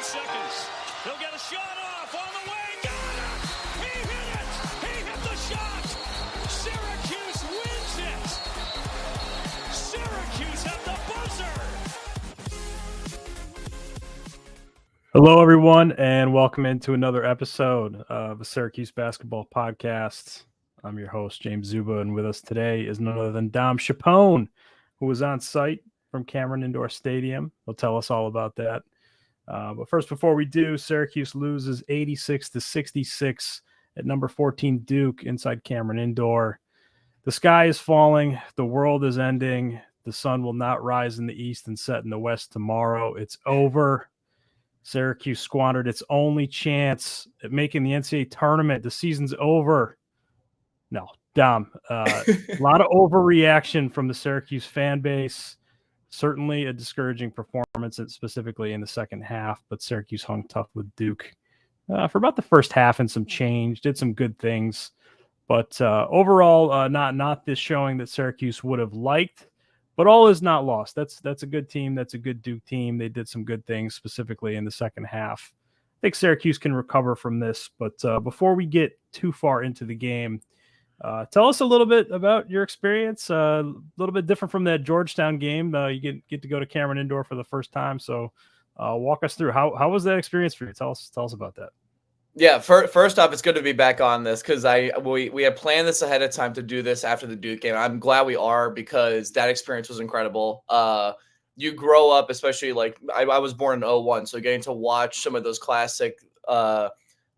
seconds. He'll get a shot off on the way. Got it! He hit it! He hit the shot! Syracuse wins it! Syracuse at the buzzer! Hello, everyone, and welcome into another episode of the Syracuse Basketball Podcast. I'm your host, James Zuba, and with us today is none other than Dom Chapone, who was on site from Cameron Indoor Stadium. He'll tell us all about that. But first, before we do, Syracuse loses 86-66 at number 14 Duke inside Cameron Indoor. The sky is falling. The world is ending. The sun will not rise in the east and set in the west tomorrow. It's over. Syracuse squandered its only chance at making the NCAA tournament. The season's over. No, Dom. A lot of overreaction from the Syracuse fan base. Certainly a discouraging performance, specifically in the second half, but Syracuse hung tough with Duke for about the first half and some change, did some good things. But overall, not this showing that Syracuse would have liked. But all is not lost. That's a good team. That's a good Duke team. They did some good things, specifically in the second half. I think Syracuse can recover from this. But before we get too far into the game, tell us a little bit about your experience. A little bit different from that Georgetown game. You get to go to Cameron Indoor for the first time. So walk us through how was that experience for you? Tell us about that. Yeah, first off, it's good to be back on this because we had planned this ahead of time to do this after the Duke game. I'm glad we are because that experience was incredible. You grow up, especially like I was born in 2001, so getting to watch some of those classic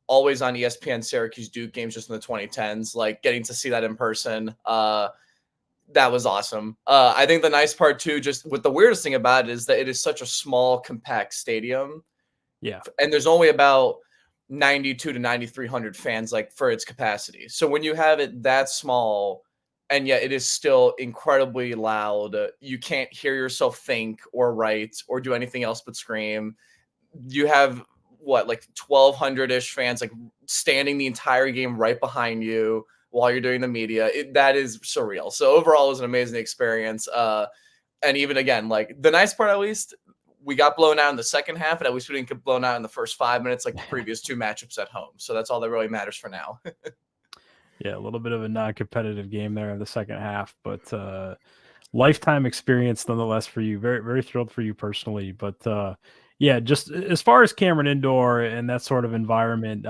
always on ESPN Syracuse Duke games just in the 2010s, like getting to see that in person. That was awesome. I think the nice part too, just with the weirdest thing about it is that it is such a small, compact stadium. Yeah. And there's only about 92 to 9,300 fans like for its capacity. So when you have it that small and yet it is still incredibly loud, you can't hear yourself think or write or do anything else but scream. You have like 1,200-ish fans like standing the entire game right behind you while you're doing the media. That is surreal. So overall, it was an amazing experience. And even again, like the nice part, at least, we got blown out in the second half, and at least we didn't get blown out in the first 5 minutes like the previous two matchups at home. So that's all that really matters for now. Yeah, a little bit of a non-competitive game there in the second half, but lifetime experience nonetheless for you. Very, very thrilled for you personally. But yeah, just as far as Cameron Indoor and that sort of environment,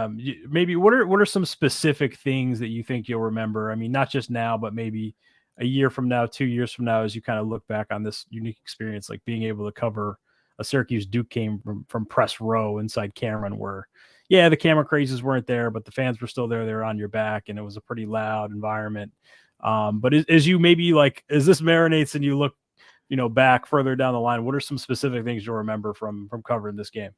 maybe what are some specific things that you think you'll remember? I mean, not just now, but maybe a year from now, 2 years from now, as you kind of look back on this unique experience, like being able to cover a Syracuse Duke game from press row inside Cameron, where, yeah, the camera crazes weren't there, but the fans were still there. They were on your back, and it was a pretty loud environment. But as you maybe like, as this marinates and you look, back further down the line, what are some specific things you'll remember from covering this game?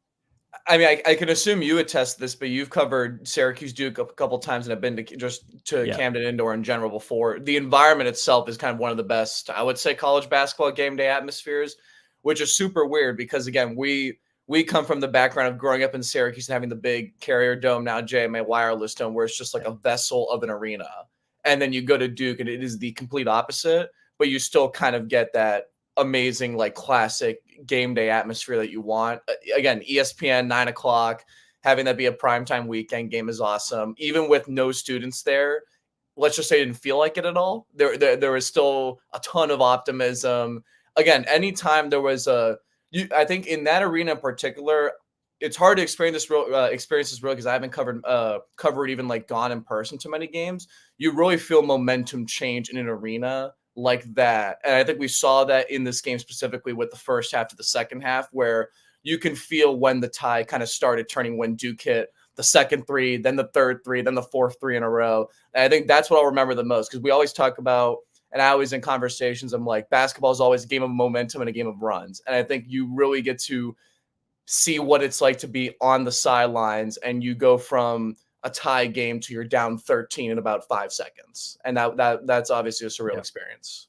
I mean, I can assume you attest this, but you've covered Syracuse Duke a couple times and have been to Camden Indoor in general before. The environment itself is kind of one of the best, I would say, college basketball game day atmospheres, which is super weird because, again, we come from the background of growing up in Syracuse and having the big Carrier Dome, now JMA Wireless Dome, where it's just like a vessel of an arena. And then you go to Duke and it is the complete opposite, but you still kind of get that amazing, like classic game day atmosphere that you want. Again, ESPN, 9 o'clock, having that be a primetime weekend game is awesome. Even with no students there, let's just say it didn't feel like it at all. There was still a ton of optimism. Again, anytime there was I think in that arena in particular, it's hard to experience this real because I haven't covered even like gone in person to many games. You really feel momentum change in an arena like that. And I think we saw that in this game specifically with the first half to the second half, where you can feel when the tide kind of started turning when Duke hit the second three, then the third three, then the fourth three in a row. And I think that's what I'll remember the most, because we always talk about, and I always in conversations, I'm like, basketball is always a game of momentum and a game of runs. And I think you really get to see what it's like to be on the sidelines and you go from a tie game to you're down 13 in about 5 seconds. And that's obviously a surreal experience.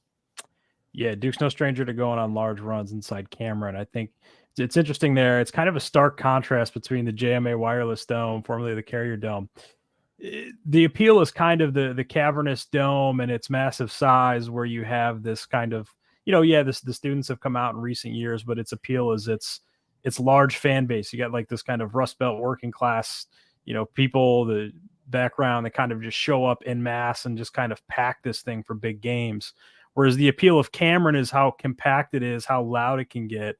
Yeah, Duke's no stranger to going on large runs inside Cameron. I think it's interesting there. It's kind of a stark contrast between the JMA Wireless Dome, formerly the Carrier Dome. The appeal is kind of the cavernous dome and its massive size, where you have this kind of, the students have come out in recent years, but its appeal is its large fan base. You got like this kind of Rust Belt working class, people, the background that kind of just show up en masse and just kind of pack this thing for big games. Whereas the appeal of Cameron is how compact it is, how loud it can get.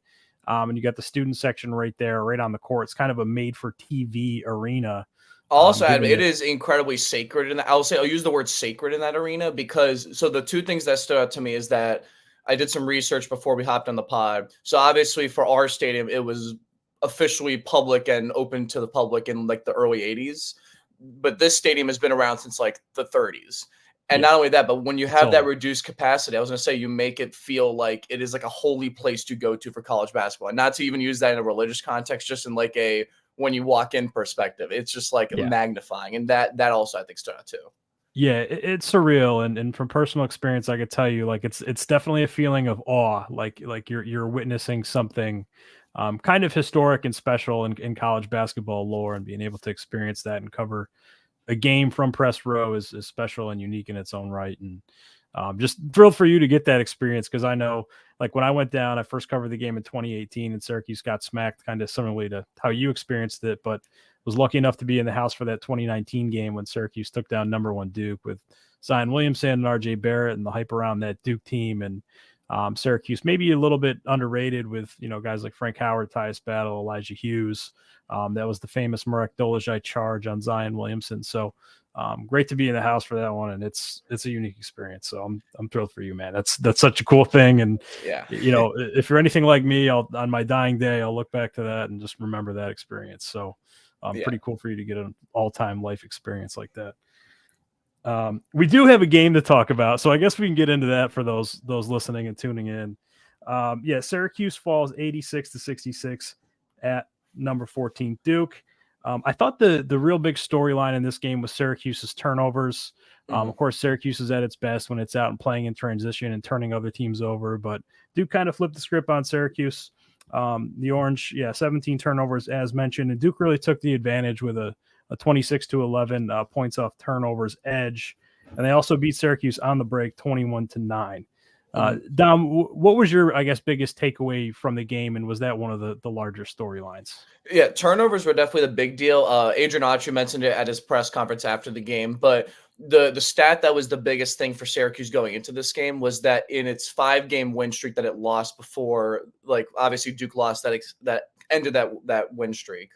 And you got the student section right there, right on the court. It's kind of a made for TV arena. Also, it is incredibly sacred. And I'll use the word sacred in that arena because the two things that stood out to me is that I did some research before we hopped on the pod. So obviously for our stadium, it was officially public and open to the public in like the early 80s. But this stadium has been around since like the 30s. And not only that, but when you have that reduced capacity, I was going to say you make it feel like it is like a holy place to go to for college basketball. And not to even use that in a religious context, just in like a when you walk in perspective. It's just like magnifying. And that also I think stood out too. Yeah, it's surreal, and from personal experience, I could tell you, like it's definitely a feeling of awe, like you're witnessing something kind of historic and special in college basketball lore, and being able to experience that and cover a game from press row is special and unique in its own right, and just thrilled for you to get that experience because I know, like when I went down, I first covered the game in 2018, and Syracuse got smacked, kind of similarly to how you experienced it, but was lucky enough to be in the house for that 2019 game when Syracuse took down #1 Duke with Zion Williamson and RJ Barrett and the hype around that Duke team. And Syracuse maybe a little bit underrated with, guys like Frank Howard, Tyus Battle, Elijah Hughes. That was the famous Marek Dolezaj charge on Zion Williamson. So great to be in the house for that one. And it's a unique experience. So I'm thrilled for you, man. That's such a cool thing. And if you're anything like me, on my dying day, I'll look back to that and just remember that experience. So pretty cool for you to get an all-time life experience like that. We do have a game to talk about, so I guess we can get into that for those listening and tuning in. Syracuse falls 86-66 at number 14 Duke. I thought the real big storyline in this game was Syracuse's turnovers. Of course, Syracuse is at its best when it's out and playing in transition and turning other teams over, but Duke kind of flipped the script on Syracuse. The Orange, 17 turnovers as mentioned, and Duke really took the advantage with a 26-11 points off turnovers edge, and they also beat Syracuse on the break 21-9. Dom, what was your, I guess, biggest takeaway from the game, and was that one of the larger storylines? Yeah, turnovers were definitely the big deal. Adrian Autry mentioned it at his press conference after the game, but the stat that was the biggest thing for Syracuse going into this game was that in its 5-game win streak that it lost before, like obviously Duke lost that ended that win streak.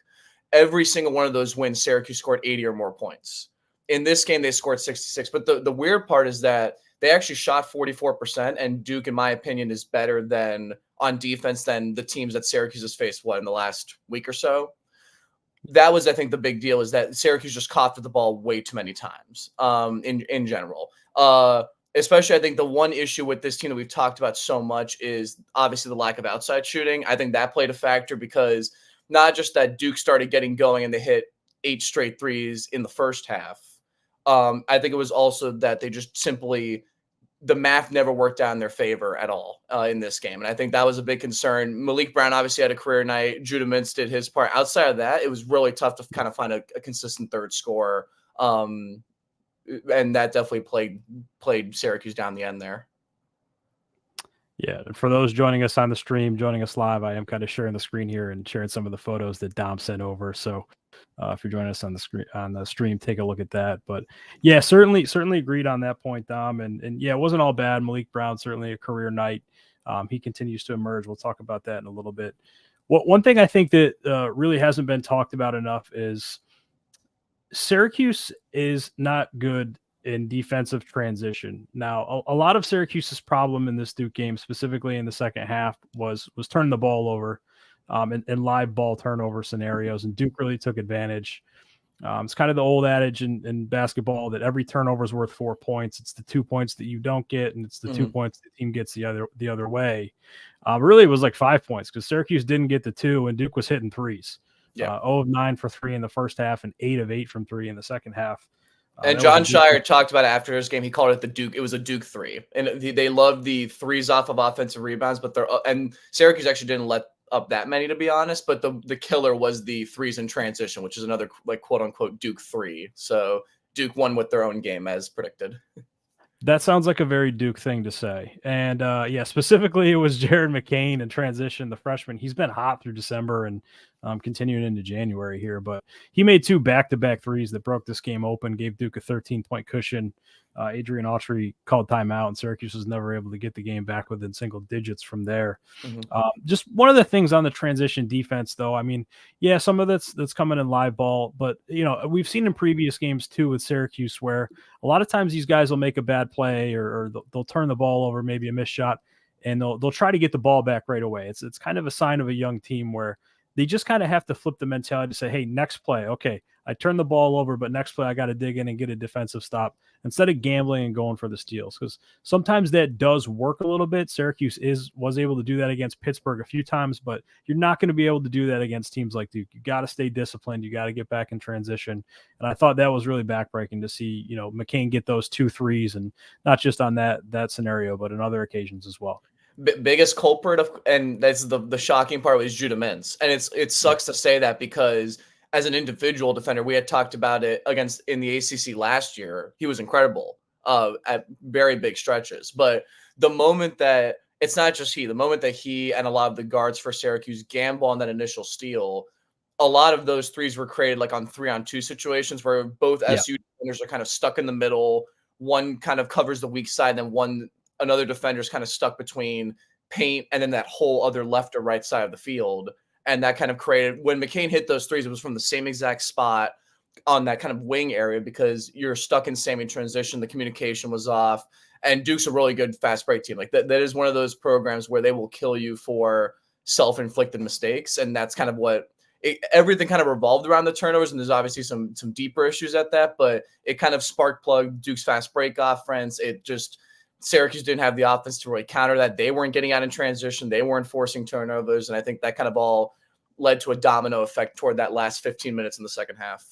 Every single one of those wins, Syracuse scored 80 or more points. In this game, they scored 66. But the weird part is that they actually shot 44%, and Duke, in my opinion, is better on defense than the teams that Syracuse has faced, in the last week or so. That was, I think, the big deal is that Syracuse just coughed at the ball way too many times in general. Especially, I think the one issue with this team that we've talked about so much is obviously the lack of outside shooting. I think that played a factor because not just that Duke started getting going and they hit 8 straight threes in the first half. I think it was also that they just simply the math never worked out in their favor at all in this game. And I think that was a big concern. Malik Brown obviously had a career night. Judah Mintz did his part. Outside of that, it was really tough to kind of find a consistent third scorer. And that definitely played Syracuse down the end there. Yeah, for those joining us on the stream, joining us live, I am kind of sharing the screen here and sharing some of the photos that Dom sent over. So if you're joining us on the stream, take a look at that. But yeah, certainly agreed on that point, Dom. And yeah, it wasn't all bad. Malik Brown, certainly a career night. He continues to emerge. We'll talk about that in a little bit. One thing I think that really hasn't been talked about enough is Syracuse is not good in defensive transition. Now, a lot of Syracuse's problem in this Duke game, specifically in the second half, was turning the ball over in live ball turnover scenarios, and Duke really took advantage. It's kind of the old adage in basketball that every turnover is worth 4 points. It's the 2 points that you don't get, and it's the 2 points the team gets the other way. Really, it was like 5 points because Syracuse didn't get the 2, and Duke was hitting threes. 0 of 9 for 3 in the first half, and 8 of 8 from 3 in the second half. And John Shire talked about it after his game. He called it the Duke. It was a Duke 3, and they loved the threes off of offensive rebounds. But and Syracuse actually didn't let up that many, to be honest. But the killer was the threes in transition, which is another like quote unquote Duke 3. So Duke won with their own game as predicted. That sounds like a very Duke thing to say. And yeah, specifically, it was Jared McCain in transition, the freshman. He's been hot through December and continuing into January here. But he made 2 back-to-back threes that broke this game open, gave Duke a 13-point cushion. Adrian Autry called timeout, and Syracuse was never able to get the game back within single digits from there. Just one of the things on the transition defense, though, I mean, yeah, some of that's coming in live ball, but we've seen in previous games too with Syracuse where a lot of times these guys will make a bad play or they'll turn the ball over, maybe a missed shot, and they'll try to get the ball back right away. It's kind of a sign of a young team where they just kind of have to flip the mentality to say, hey, next play, okay, I turned the ball over, but next play I got to dig in and get a defensive stop instead of gambling and going for the steals, because sometimes that does work a little bit. Syracuse was able to do that against Pittsburgh a few times, but you're not going to be able to do that against teams like Duke. You got to stay disciplined. You got to get back in transition. And I thought that was really backbreaking to see, McCain get those 2 threes, and not just on that scenario, but in other occasions as well. Biggest culprit and that's the shocking part, was Judah Mintz. And it sucks to say that, because as an individual defender, we had talked about it in the ACC last year. He was incredible at very big stretches. But the moment that it's not just the moment that he and a lot of the guards for Syracuse gamble on that initial steal, a lot of those threes were created like on 3-on-2 situations where both SU defenders are kind of stuck in the middle. One kind of covers the weak side, and another defender is kind of stuck between paint and then that whole other left or right side of the field. And that kind of created, when McCain hit those threes, it was from the same exact spot on that kind of wing area, because you're stuck in semi transition. The communication was off, and Duke's a really good fast break team. Like that is one of those programs where they will kill you for self-inflicted mistakes. And that's kind of what everything kind of revolved around the turnovers. And there's obviously some deeper issues at that, but it kind of spark plugged Duke's fast break offense. Syracuse didn't have the offense to really counter that. They weren't getting out in transition. They weren't forcing turnovers. And I think that kind of all led to a domino effect toward that last 15 minutes in the second half.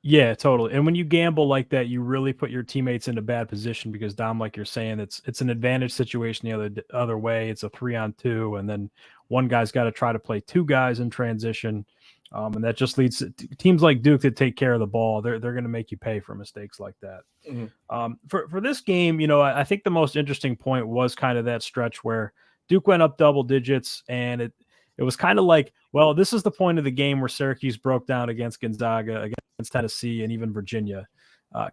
Yeah, totally. And when you gamble like that, you really put your teammates in a bad position, because Dom, like you're saying, it's an advantage situation the other way. It's a 3-on-2, and then one guy's got to try to play 2 guys in transition. And that just leads to teams like Duke that take care of the ball. They're going to make you pay for mistakes like that. For this game, I think the most interesting point was kind of that stretch where Duke went up double digits, and it was kind of like, well, this is the point of the game where Syracuse broke down against Gonzaga, against Tennessee, and even Virginia.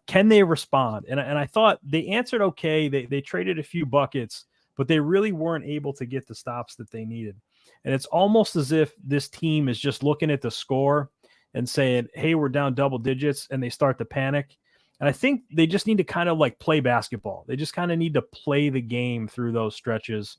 Can they respond? And I thought they answered okay. They traded a few buckets, but they really weren't able to get the stops that they needed. And it's almost as if this team is just looking at the score and saying, hey, we're down double digits, and they start to panic. And I think they just need to kind of like play basketball. They just kind of need to play the game through those stretches.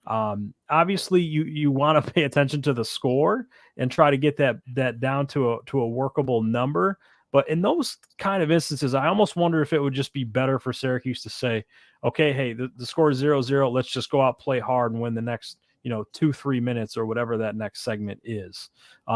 Obviously, you want to pay attention to the score and try to get that down to a workable number. But in those kind of instances, I almost wonder if it would just be better for Syracuse to say, okay, hey, the score is 0-0. Let's just go out, play hard, and win the next 2-3 minutes or whatever that next segment is.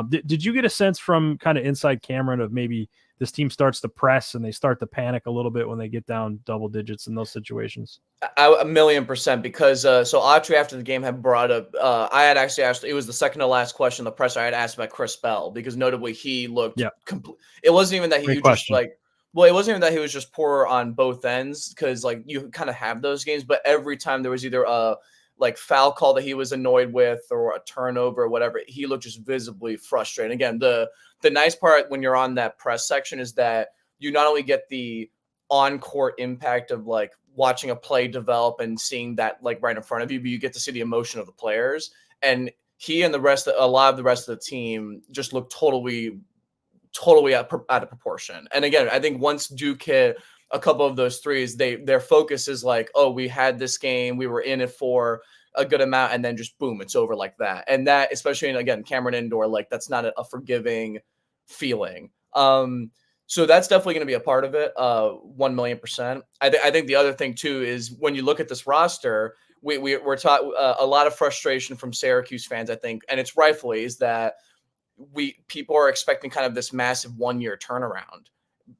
Did you get a sense from kind of inside Cameron of maybe this team starts to press and they start to panic a little bit when they get down double digits in those situations? 1,000,000%, because so Autry after the game had brought up, I had actually asked, it was the second to last question, the presser, I had asked about Chris Bell, because notably he looked it wasn't even that he was just like, well, it wasn't even that he was just poor on both ends, because like you kind of have those games, but every time there was either a like foul call that he was annoyed with or a turnover or whatever, he looked just visibly frustrated. Again, the nice part when you're on that press section is that you not only get the on-court impact of like watching a play develop and seeing that like right in front of you, but you get to see the emotion of the players. And he and a lot of the rest of the team just looked totally out of proportion. And again, I think once Duke hit a couple of those threes, their focus is like, oh, we had this game, we were in it for a good amount, and then just boom, it's over like that. And that, especially in, again, Cameron Indoor, like that's not a forgiving feeling. So that's definitely going to be a part of it. 1,000,000%. I think the other thing too is when you look at this roster, we're taught a lot of frustration from Syracuse fans, I think, and it's rightfully, is that people are expecting kind of this massive 1-year turnaround.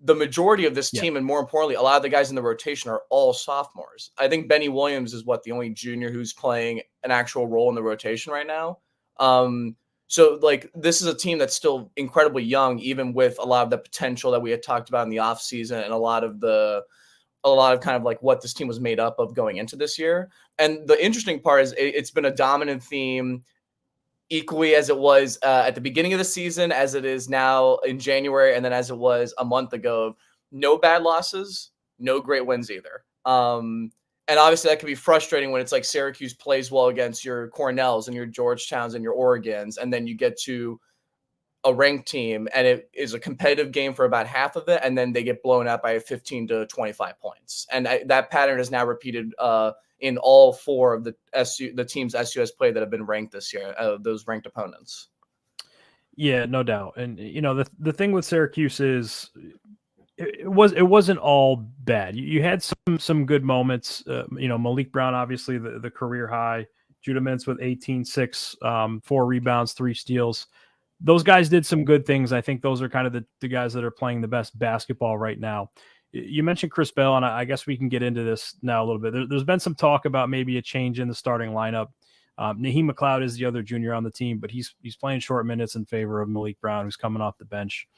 The majority of this team, and more importantly, a lot of the guys in the rotation are all sophomores. I think Benny Williams is the only junior who's playing an actual role in the rotation right now. So like this is a team that's still incredibly young, even with a lot of the potential that we had talked about in the offseason and a lot of the a lot of kind of like what this team was made up of going into this year. And the interesting part is it's been a dominant theme equally as it was at the beginning of the season, as it is now in January, and then as it was a month ago. No bad losses, no great wins either. And obviously that can be frustrating when it's like Syracuse plays well against your Cornells and your Georgetowns and your Oregons, and then you get to a ranked team and it is a competitive game for about half of it, and then they get blown out by 15 to 25 points. And that pattern is now repeated in all four of the teams SU has played that have been ranked this year, those ranked opponents. Yeah, no doubt. And the thing with Syracuse is it wasn't all bad. You had some good moments. Malik Brown, obviously the career high. Judah Mintz with 18-6, 4 rebounds, 3 steals. Those guys did some good things. I think those are kind of the guys that are playing the best basketball right now. You mentioned Chris Bell, and I guess we can get into this now a little bit. There's been some talk about maybe a change in the starting lineup. Naheem McLeod is the other junior on the team, but he's playing short minutes in favor of Malik Brown, who's coming off the bench.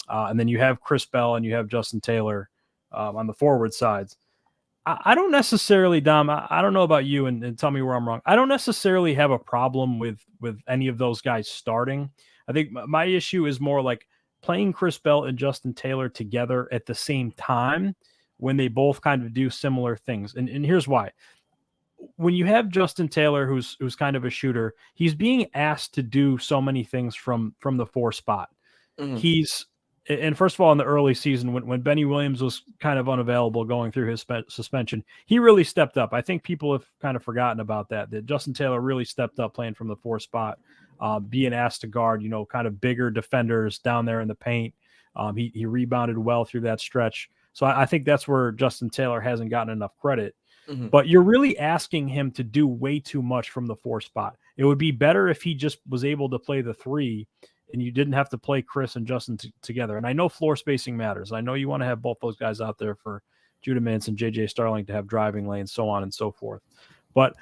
And then you have Chris Bell and you have Justin Taylor on the forward sides. I don't necessarily, Dom, I don't know about you, and tell me where I'm wrong. I don't necessarily have a problem with any of those guys starting. I think my issue is more like playing Chris Bell and Justin Taylor together at the same time when they both kind of do similar things. And here's why. When you have Justin Taylor, who's kind of a shooter, he's being asked to do so many things from the 4 spot. Mm-hmm. And first of all, in the early season, when Benny Williams was kind of unavailable going through his suspension, he really stepped up. I think people have kind of forgotten about that Justin Taylor really stepped up playing from the 4 spot, being asked to guard, kind of bigger defenders down there in the paint. He rebounded well through that stretch. So I think that's where Justin Taylor hasn't gotten enough credit. Mm-hmm. But you're really asking him to do way too much from the 4 spot. It would be better if he just was able to play the 3 and you didn't have to play Chris and Justin together. And I know floor spacing matters. I know you want to have both those guys out there for Judah Mintz and JJ Starling to have driving lanes, so on and so forth. But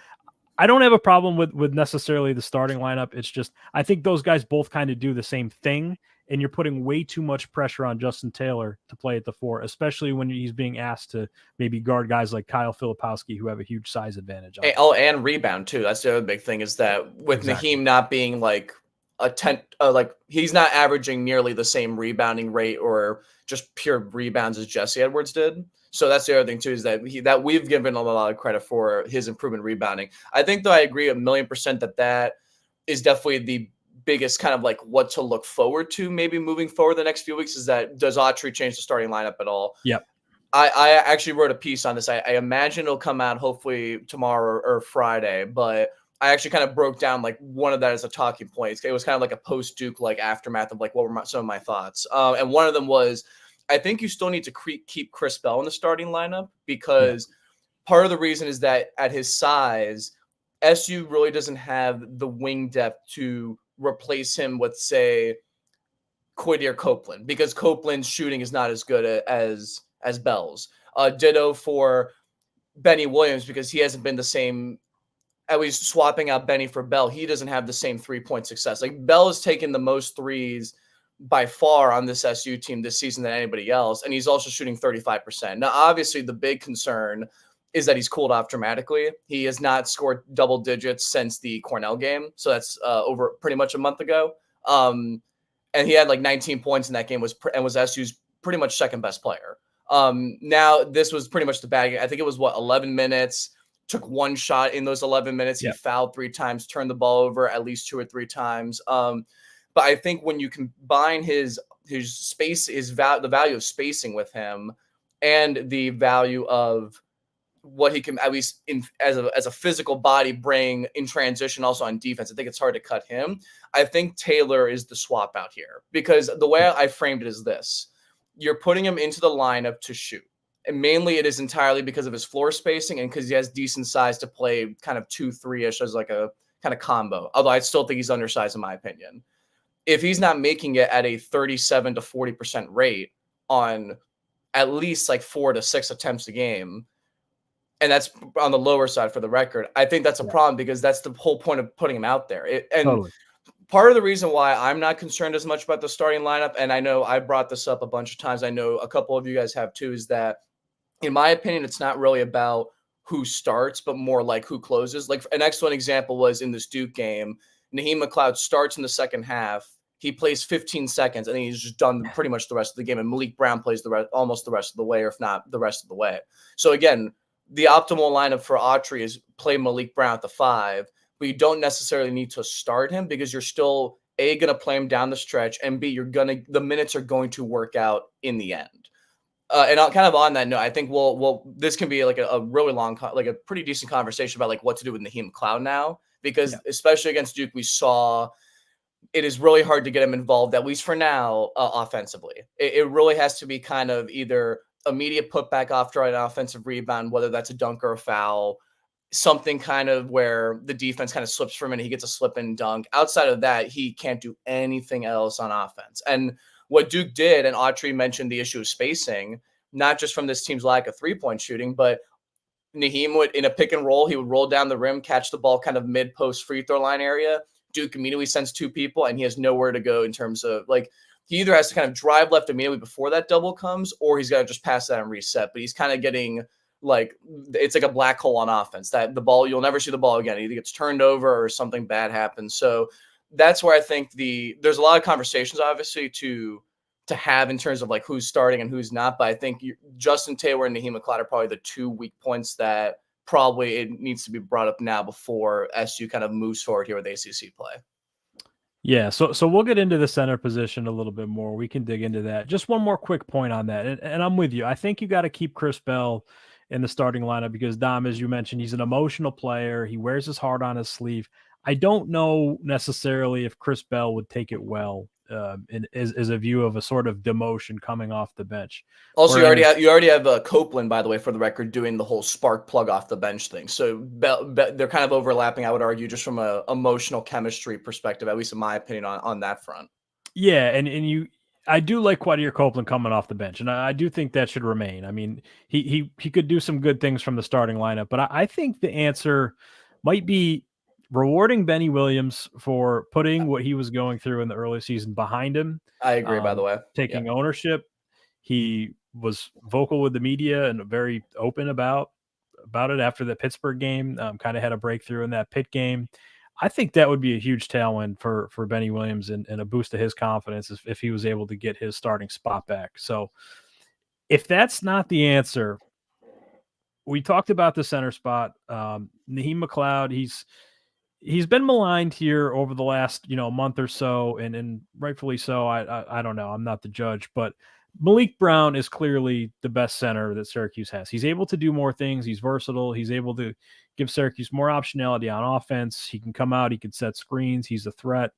I don't have a problem with necessarily the starting lineup. It's just I think those guys both kind of do the same thing, and you're putting way too much pressure on Justin Taylor to play at the 4, especially when he's being asked to maybe guard guys like Kyle Filipowski, who have a huge size advantage. And rebound too. That's the other big thing is that with Naheem not being like like he's not averaging nearly the same rebounding rate or just pure rebounds as Jesse Edwards did. So that's the other thing too, is that we've given a lot of credit for his improvement rebounding. I think though I agree 1,000,000% that is definitely the biggest kind of like what to look forward to maybe moving forward the next few weeks is that does Autry change the starting lineup at all? Yep. I actually wrote a piece on this. I imagine it'll come out hopefully tomorrow or Friday, but I actually kind of broke down like one of that as a talking point. It was kind of like a post-Duke like aftermath of like what were some of my thoughts. And one of them was, I think you still need to keep Chris Bell in the starting lineup because part of the reason is that at his size, SU really doesn't have the wing depth to replace him with, say, Quadir Copeland because Copeland's shooting is not as good as Bell's. Ditto for Benny Williams because he hasn't been the same. At least swapping out Benny for Bell, he doesn't have the same 3-point success. Like Bell has taken the most threes by far on this SU team this season than anybody else, and he's also shooting 35%. Now, obviously, the big concern is that he's cooled off dramatically. He has not scored double digits since the Cornell game, so that's over pretty much a month ago. And he had like 19 points in that game, was SU's pretty much second best player. Now, this was pretty much the bad game. I think it was 11 minutes. Took 1 shot in those 11 minutes. He fouled 3 times, turned the ball over at least 2 or 3 times. But I think when you combine his space, the value of spacing with him, and the value of what he can at least as a physical body bring in transition, also on defense, I think it's hard to cut him. I think Taylor is the swap out here because the way I framed it is this: you're putting him into the lineup to shoot. And mainly it is entirely because of his floor spacing and because he has decent size to play kind of 2-3-ish as like a kind of combo. Although I still think he's undersized in my opinion. If he's not making it at a 37 to 40% rate on at least like 4 to 6 attempts a game, and that's on the lower side for the record, I think that's a problem because that's the whole point of putting him out there. Totally. Part of the reason why I'm not concerned as much about the starting lineup, and I know I brought this up a bunch of times, I know a couple of you guys have too, is that in my opinion, it's not really about who starts, but more like who closes. Like an excellent example was in this Duke game, Naheem McLeod starts in the second half. He plays 15 seconds and he's just done pretty much the rest of the game. And Malik Brown plays almost the rest of the way, or if not the rest of the way. So again, the optimal lineup for Autry is play Malik Brown at the 5, but you don't necessarily need to start him because you're still A, going to play him down the stretch, and B, the minutes are going to work out in the end. And kind of on that note, I think this can be like a really long, like a pretty decent conversation about like what to do with Naheem McLeod now, because especially against Duke, we saw it is really hard to get him involved, at least for now, offensively. It really has to be kind of either immediate putback after an offensive rebound, whether that's a dunk or a foul, something kind of where the defense kind of slips for him and he gets a slip and dunk. Outside of that, he can't do anything else on offense. And what Duke did, and Autry mentioned the issue of spacing, not just from this team's lack of three-point shooting, but Naheem would, in a pick and roll, he would roll down the rim, catch the ball kind of mid-post free throw line area. Duke immediately sends 2 people, and he has nowhere to go in terms of, like, he either has to kind of drive left immediately before that double comes, or he's got to just pass that and reset. But he's kind of getting, like, it's like a black hole on offense. That the ball, you'll never see the ball again. It either gets turned over or something bad happens. So that's where I think there's a lot of conversations, obviously, to have in terms of like who's starting and who's not. But I think Justin Taylor and Naheem McLeod are probably the 2 weak points that probably it needs to be brought up now before SU kind of moves forward here with ACC play. Yeah, so we'll get into the center position a little bit more. We can dig into that. Just one more quick point on that, and I'm with you. I think you got to keep Chris Bell in the starting lineup because, Dom, as you mentioned, he's an emotional player. He wears his heart on his sleeve. I don't know necessarily if Chris Bell would take it well as a view of a sort of demotion coming off the bench. Also, you already have Copeland, by the way, for the record, doing the whole spark plug off the bench thing. So they're kind of overlapping, I would argue, just from a emotional chemistry perspective, at least in my opinion, on that front. Yeah, and I do like Quadir Copeland coming off the bench, and I do think that should remain. I mean, he could do some good things from the starting lineup, but I think the answer might be rewarding Benny Williams for putting what he was going through in the early season behind him. I agree, by the way. Taking ownership. He was vocal with the media and very open about it after the Pittsburgh game, kind of had a breakthrough in that Pitt game. I think that would be a huge tailwind for Benny Williams and a boost to his confidence if he was able to get his starting spot back. So if that's not the answer, we talked about the center spot. Naheem McLeod, he's been maligned here over the last, month or so, and rightfully so. I don't know. I'm not the judge, but Malik Brown is clearly the best center that Syracuse has. He's able to do more things. He's versatile. He's able to give Syracuse more optionality on offense. He can come out. He can set screens. He's a threat.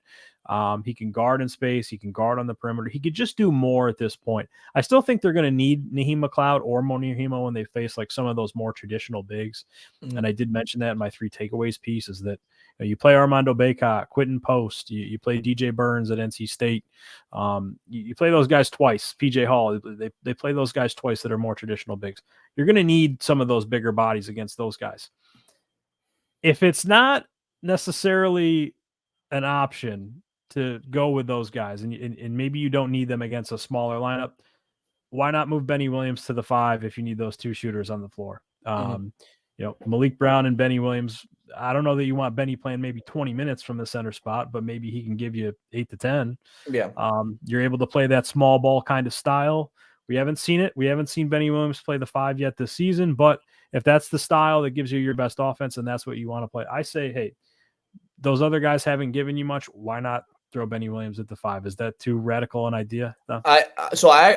He can guard in space. He can guard on the perimeter. He could just do more at this point. I still think they're going to need Naheem McLeod or Monir Himo when they face like some of those more traditional bigs. Mm-hmm. And I did mention that in my 3 takeaways piece is that you play Armando Bacot, Quentin Post, you play DJ Burns at NC State. You play those guys twice. PJ Hall, they play those guys twice that are more traditional bigs. You're going to need some of those bigger bodies against those guys. If it's not necessarily an option to go with those guys, and maybe you don't need them against a smaller lineup, why not move Benny Williams to the 5 if you need those 2 shooters on the floor? Malik Brown and Benny Williams, I don't know that you want Benny playing maybe 20 minutes from the center spot, but maybe he can give you 8 to 10. Yeah. You're able to play that small ball kind of style. We haven't seen it. We haven't seen Benny Williams play the 5 yet this season, but if that's the style that gives you your best offense and that's what you want to play, I say, hey, those other guys haven't given you much. Why not throw Benny Williams at the 5? Is that too radical an idea? No? I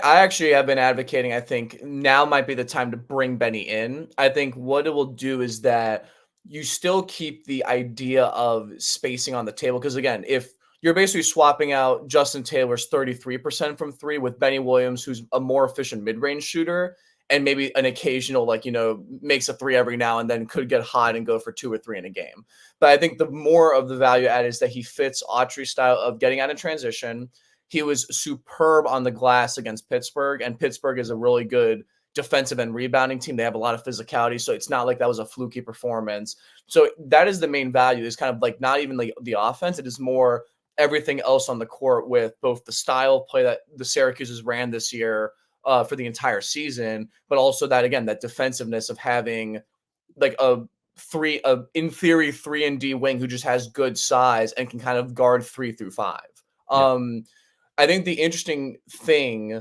actually have been advocating, I think now might be the time to bring Benny in. I think what it will do is that you still keep the idea of spacing on the table. Because again, if you're basically swapping out Justin Taylor's 33% from 3 with Benny Williams, who's a more efficient mid-range shooter, and maybe an occasional, makes a 3 every now and then, could get hot and go for 2 or 3 in a game. But I think the more of the value add is that he fits Autry's style of getting out of transition. He was superb on the glass against Pittsburgh, and Pittsburgh is a really good defensive and rebounding team. They have a lot of physicality, so it's not like that was a fluky performance. So that is the main value, is kind of like not even the offense. It is more everything else on the court with both the style of play that the Syracuse's ran this year, for the entire season, but also that, again, that defensiveness of having like in theory, 3-and-D wing who just has good size and can kind of guard 3 through 5. Yeah. I think the interesting thing,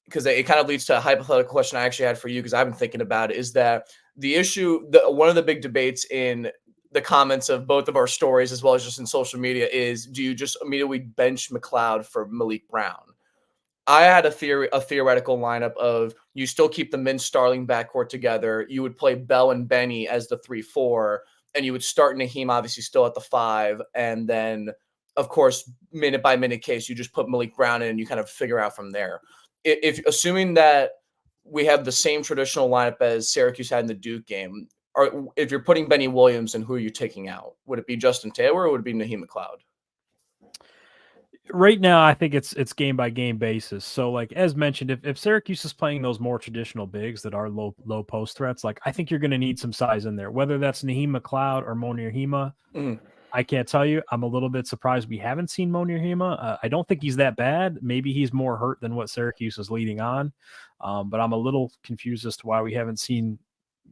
because it kind of leads to a hypothetical question I actually had for you, because I've been thinking about it, is that one of the big debates in the comments of both of our stories, as well as just in social media, is do you just immediately bench McLeod for Malik Brown? I had a theoretical lineup of you still keep the Min Starling backcourt together. You would play Bell and Benny as the 3-4, and you would start Naheem obviously still at the 5, and then of course minute by minute case you just put Malik Brown in and you kind of figure out from there. If assuming that we have the same traditional lineup as Syracuse had in the Duke game, or if you're putting Benny Williams in, who are you taking out? Would it be Justin Taylor or would it be Naheem McLeod? Right now, I think it's game by game basis. So, like as mentioned, if Syracuse is playing those more traditional bigs that are low post threats, like I think you're going to need some size in there. Whether that's Naheem McLeod or Monir Hima, I can't tell you. I'm a little bit surprised we haven't seen Monir Hima. I don't think he's that bad. Maybe he's more hurt than what Syracuse is leading on, but I'm a little confused as to why we haven't seen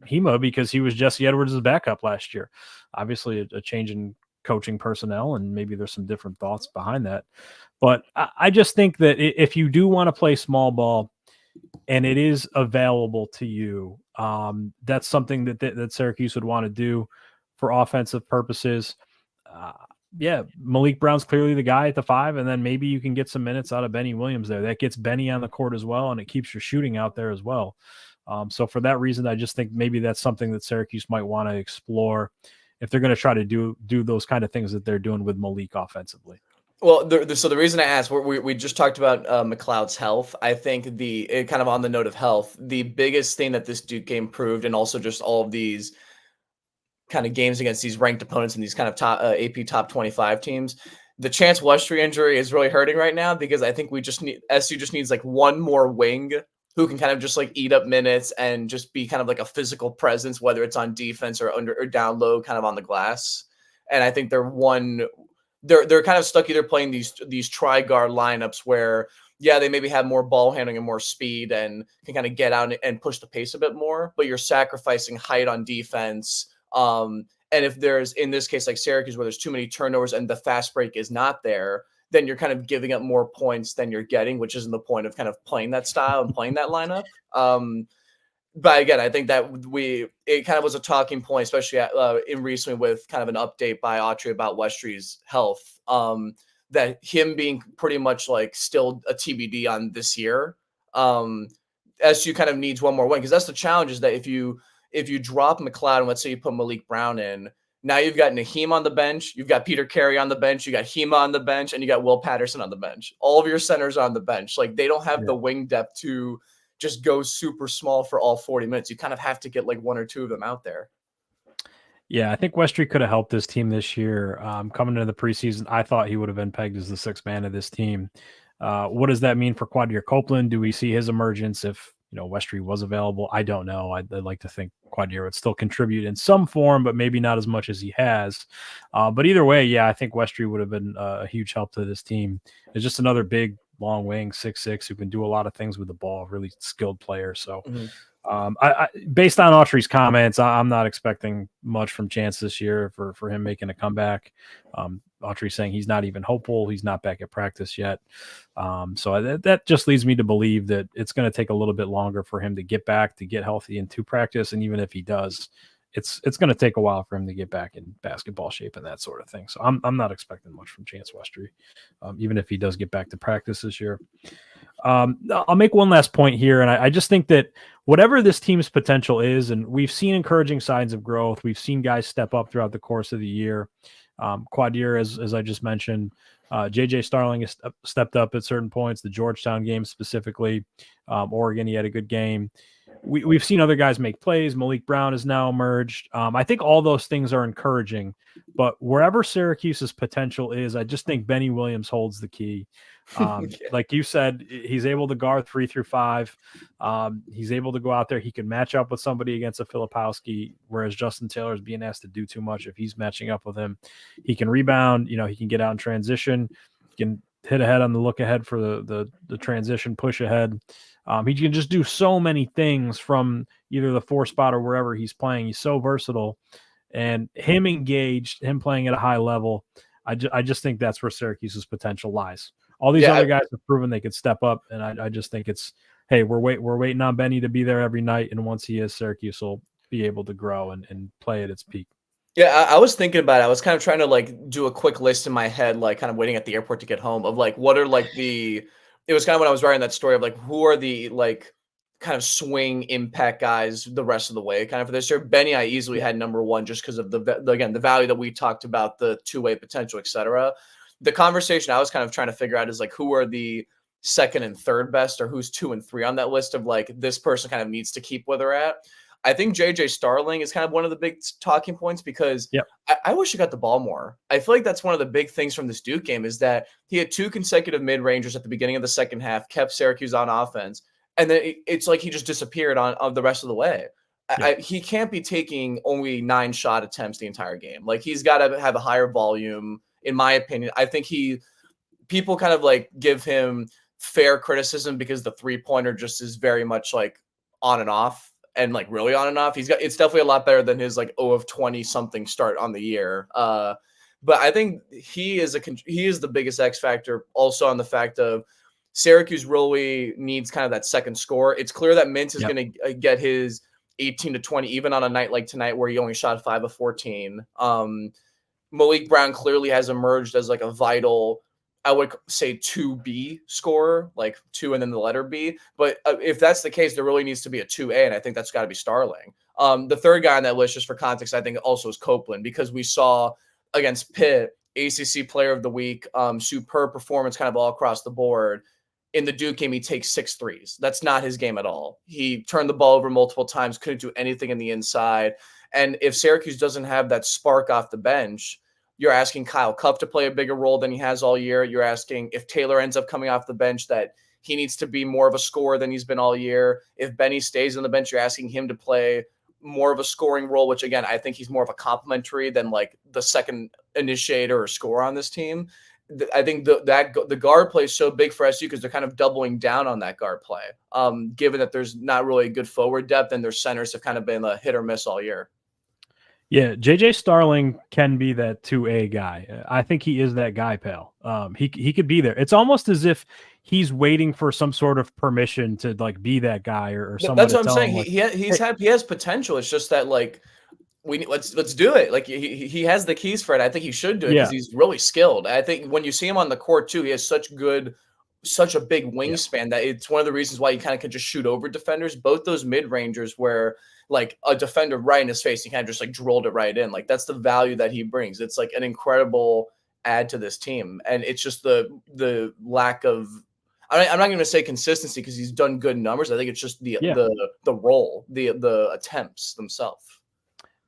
Hima, because he was Jesse Edwards' backup last year. Obviously, a change in coaching personnel, and maybe there's some different thoughts behind that. But I just think that if you do want to play small ball and it is available to you, that's something that Syracuse would want to do for offensive purposes. Yeah, Malik Brown's clearly the guy at the 5, and then maybe you can get some minutes out of Benny Williams there. That gets Benny on the court as well, and it keeps your shooting out there as well. So for that reason, I just think maybe that's something that Syracuse might want to explore if they're going to try to do those kind of things that they're doing with Malik offensively. Well, so the reason I asked, we just talked about McLeod's health. I think kind of on the note of health, the biggest thing that this Duke game proved, and also just all of these kind of games against these ranked opponents and these kind of top AP top 25 teams, the Chance Westry injury is really hurting right now, because I think SU just needs like one more wing who can kind of just like eat up minutes and just be kind of like a physical presence, whether it's on defense or down low, kind of on the glass. And I think they're kind of stuck either playing these tri-guard lineups where, yeah, they maybe have more ball handling and more speed and can kind of get out and push the pace a bit more, but you're sacrificing height on defense. And if there's, in this case, like Syracuse, where there's too many turnovers and the fast break is not there, then you're kind of giving up more points than you're getting, which isn't the point of kind of playing that style and playing that lineup. But again, I think that it kind of was a talking point, especially in recently with kind of an update by Autry about Westry's health, that him being pretty much like still a TBD on this year. SU kind of needs one more win, because that's the challenge, is that if you drop McLeod and let's say you put Malik Brown in, now you've got Naheem on the bench, you've got Peter Carey on the bench, you got Hima on the bench, and you got Will Patterson on the bench. All of your centers are on the bench. Like, they don't have the wing depth to just go super small for all 40 minutes. You kind of have to get like one or two of them out there. Yeah, I think Westry could have helped this team this year. Coming into the preseason, I thought he would have been pegged as the 6th man of this team. What does that mean for Quadir Copeland? Do we see his emergence if Westry was available? I don't know. I'd like to think Quadir would still contribute in some form, but maybe not as much as he has. But either way, yeah, I think Westry would have been a huge help to this team. It's just another big, long wing, 6'6", who can do a lot of things with the ball, really skilled player. So I based on Autry's comments, I'm not expecting much from Chance this year for him making a comeback. Autry saying he's not even hopeful. He's not back at practice yet. So that just leads me to believe that it's going to take a little bit longer for him to get back, to get healthy into practice. And even if he does, it's going to take a while for him to get back in basketball shape and that sort of thing. So I'm not expecting much from Chance Westry, even if he does get back to practice this year. I'll make one last point here, and I just think that whatever this team's potential is, and we've seen encouraging signs of growth, we've seen guys step up throughout the course of the year. Quadir, as I just mentioned, JJ Starling has stepped up at certain points, the Georgetown game specifically. Oregon, he had a good game. We've seen other guys make plays. Malik Brown has now emerged. I think all those things are encouraging, but wherever Syracuse's potential is, I just think Benny Williams holds the key. Like you said, he's able to guard 3 through 5. He's able to go out there. He can match up with somebody against a Filipowski, whereas Justin Taylor is being asked to do too much if he's matching up with him. He can rebound. He can get out in transition. He can hit ahead on the look ahead for the transition push ahead. He can just do so many things from either the 4 spot or wherever he's playing. He's so versatile, and him engaged, him playing at a high level. I just think that's where Syracuse's potential lies. All these other guys have proven they could step up, and I just think it's, hey, we're waiting on Benny to be there every night, and once he is, Syracuse will be able to grow and play at its peak. Yeah, I was thinking about it. I was kind of trying to like do a quick list in my head, like kind of waiting at the airport to get home of like what are like it was kind of when I was writing that story of like who are the like kind of swing impact guys the rest of the way kind of for this year. Benny, I easily had number 1 just because of again the value that we talked about, the two-way potential, etc. The conversation I was kind of trying to figure out is like who are the second and third best, or who's 2 and 3 on that list of like this person kind of needs to keep where they're at. I think JJ Starling is kind of one of the big talking points because I wish he got the ball more. I feel like that's one of the big things from this Duke game is that he had 2 consecutive mid-rangers at the beginning of the second half, kept Syracuse on offense, and then it's like he just disappeared on the rest of the way. He can't be taking only 9 shot attempts the entire game. Like he's got to have a higher volume, in my opinion. I think people kind of like give him fair criticism because the 3-pointer just is very much like on and off. And like really on and off, it's definitely a lot better than his like 0 of 20 something start on the year. But I think he is the biggest X factor. Also on the fact of Syracuse really needs kind of that second score. It's clear that Mintz is going to get his 18 to 20 even on a night like tonight where he only shot 5 of 14. Malik Brown clearly has emerged as like a vital, I would say 2B scorer, like 2 and then the letter B. But if that's the case, there really needs to be a 2A, and I think that's got to be Starling. The third guy on that list, just for context, I think also is Copeland, because we saw against Pitt, ACC Player of the Week, superb performance kind of all across the board. In the Duke game, he takes 6 threes. That's not his game at all. He turned the ball over multiple times, couldn't do anything in the inside. And if Syracuse doesn't have that spark off the bench, you're asking Kyle Cuff to play a bigger role than he has all year. You're asking if Taylor ends up coming off the bench that he needs to be more of a scorer than he's been all year. If Benny stays on the bench, you're asking him to play more of a scoring role, which again, I think he's more of a complimentary than like the second initiator or scorer on this team. I think the guard play is so big for SU because they're kind of doubling down on that guard play. Given that there's not really good forward depth and their centers have kind of been a hit or miss all year. Yeah, JJ Starling can be that 2A guy. I think he is that guy, pal. He could be there. It's almost as if he's waiting for some sort of permission to like be that guy or someone. That's what I'm saying. Like, he has potential. It's just that like let's do it. Like he has the keys for it. I think he should do it because he's really skilled. I think when you see him on the court too, he has such a big wingspan that it's one of the reasons why he kind of can just shoot over defenders. Both those mid-rangers where like a defender right in his face, he kind of just like drilled it right in. Like that's the value that he brings. It's like an incredible add to this team. And it's just the lack of, I'm not going to say consistency because he's done good numbers. I think it's just the role, the attempts themselves.